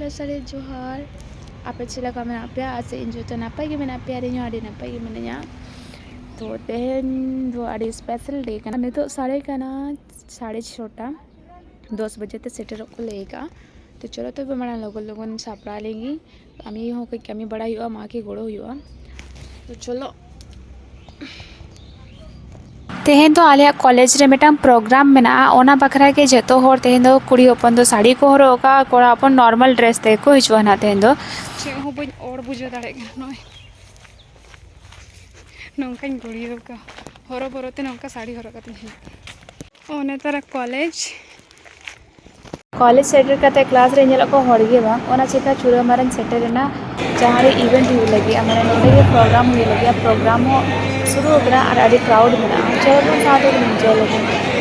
hello सारे जोहार आपे चला का मैं आपे आसे इन जो तो नापाई के मैंने आपे आरे न्यू आडे नापाई के मैंने यहाँ तो तेहन वो आडे स्पेशल डे का नहीं तो साढ़े का ना 6:30 10 बजे तक सेटर को लेगा तो चलो तो बड़ा लोगों सापड़ा लेंगी अमी हो कोई कमी बड़ा हुआ माँ की गोड़ो हुआ तो चलो तेहन तो आलिया कॉलेज रे मिटांग प्रोग्राम मेना ओना बखरा के जतो होर तेहन दो कुड़ी अपन दो साड़ी को हरोगा कोड़ा अपन नॉर्मल ड्रेस ते को हिजवा ना तेहन दो चे हो बन और बुझे दाड़े नय नौकाñ गुड़ी का हरो बरोते नौका साड़ी हरो कते ओने तारा कॉलेज सेटर कते क्लास रे नेला को हड़गे बा ओना चिका चूरा मारन सेटर ना जहाँ रे इवेंट हुई लगी हमारे नोटे के प्रोग्राम हुई लगी प्रोग्राम हो शुरू हो गया और अभी क्राउड बना चलो साथ में एंजॉय लगे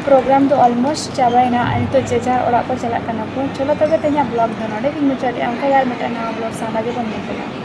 प्रोग्राम तो ऑलमोस्ट चाबायना तो जेजार ओड़ा को चला को चलो तबे तेना ब्लॉग दो नोडे मुचादे अंका यार मिटा नवा ब्लॉग साना के बन